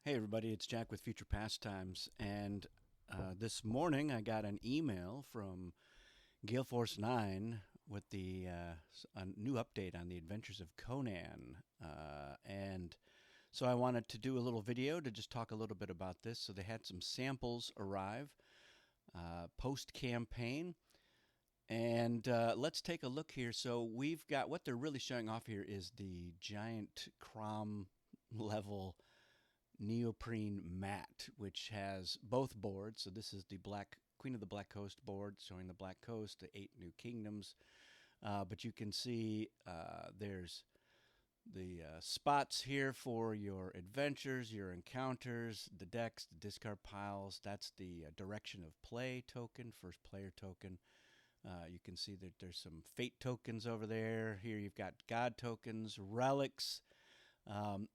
Hey everybody, it's Jack with Future Pastimes, and this morning I got an email from Gale Force 9 with a new update on the adventures of Conan. And so I wanted to do a little video to just talk a little bit about this. So they had some samples arrive post-campaign, and let's take a look here. So we've got what they're really showing off here is the giant Crom-level neoprene mat, which has both boards. So this is the Black Queen of the Black Coast board, showing the Black Coast, the 8 new kingdoms. But you can see there's the spots here for your adventures, your encounters, the decks, the discard piles. That's the direction of play token, first player token. You can see that there's some fate tokens over there. Here you've got god tokens, relics.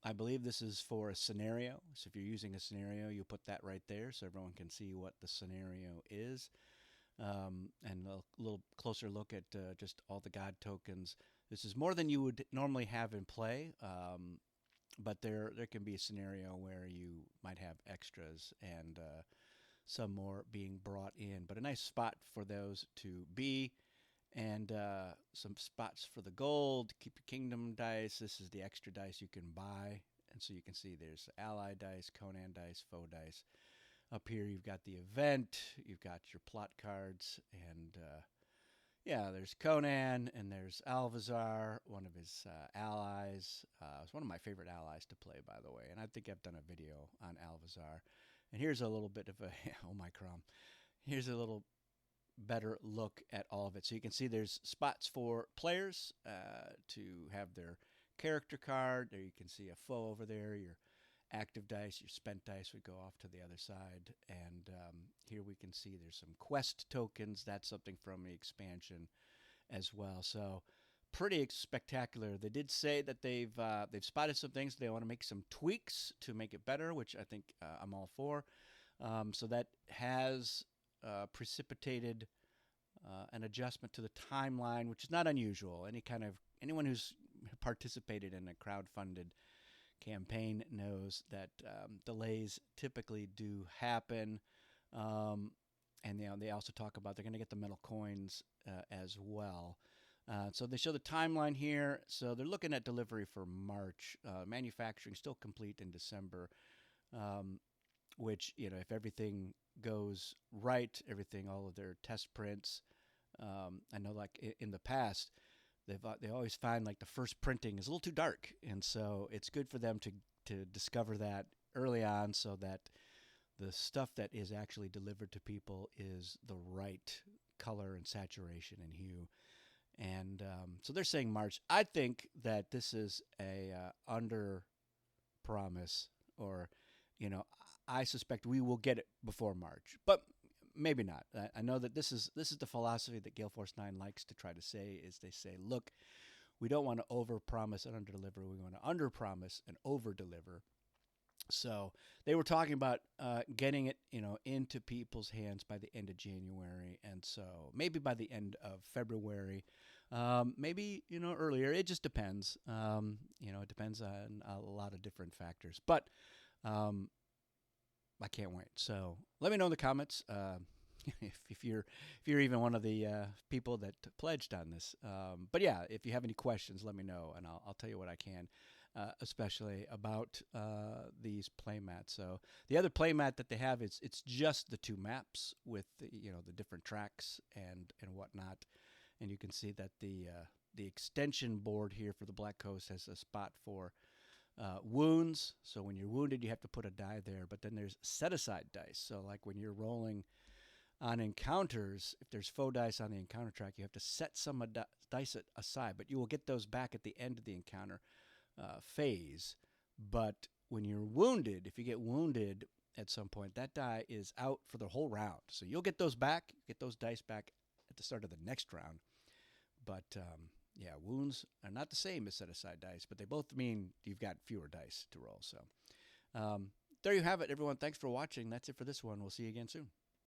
I believe this is for a scenario. So if you're using a scenario, you put that right there so everyone can see what the scenario is. And a little closer look at just all the god tokens. This is more than you would normally have in play, but there can be a scenario where you might have extras and some more being brought in. But a nice spot for those to be, and some spots for the gold. Keep your kingdom dice. This is the extra dice you can buy. And so you can see there's ally dice, Conan dice, foe dice. Up here you've got the event, you've got your plot cards, and yeah, there's Conan, and there's Alvazar, one of his allies. It's one of my favorite allies to play, by the way, and I think I've done a video on Alvazar. And here's a little bit of a, oh my crom, here's a little better look at all of it. So you can see there's spots for players to have their character card. There you can see a foe over there. Your active dice, your spent dice would go off to the other side. And here we can see there's some quest tokens. That's something from the expansion as well. So pretty spectacular. They did say that they've spotted some things. They want to make some tweaks to make it better, which I think I'm all for. So that has precipitated an adjustment to the timeline, which is not unusual. Anyone who's participated in a crowd-funded campaign knows that delays typically do happen. And they also talk about they're going to get the metal coins as well. So they show the timeline here. So they're looking at delivery for March. Manufacturing still complete in December, which, if everything goes right, all of their test prints. I know, like in the past, they always find like the first printing is a little too dark, and so it's good for them to discover that early on, so that the stuff that is actually delivered to people is the right color and saturation and hue. And so they're saying March. I think that this is a under promise, or I suspect we will get it before March, but maybe not. I know that this is the philosophy that Gale Force 9 likes to try to say. Is they say, look, we don't want to over promise and under deliver. We want to under promise and over deliver. So they were talking about getting it, into people's hands by the end of January, and so maybe by the end of February, maybe earlier. It just depends. It depends on a lot of different factors, but I can't wait. So let me know in the comments if you're even one of the people that pledged on this. But yeah, if you have any questions, let me know, and I'll tell you what I can, especially about these playmats. So the other playmat that they have is it's just the two maps with the different tracks and whatnot, and you can see that the extension board here for the Black Coast has a spot for wounds. So when you're wounded, you have to put a die there. But then there's set aside dice. So like when you're rolling on encounters, if there's foe dice on the encounter track, you have to set some dice aside. But you will get those back at the end of the encounter phase. But when you're wounded, if you get wounded at some point, that die is out for the whole round. So you'll get those back, get those dice back at the start of the next round. But yeah, wounds are not the same as set aside dice, but they both mean you've got fewer dice to roll. So there you have it, everyone. Thanks for watching. That's it for this one. We'll see you again soon.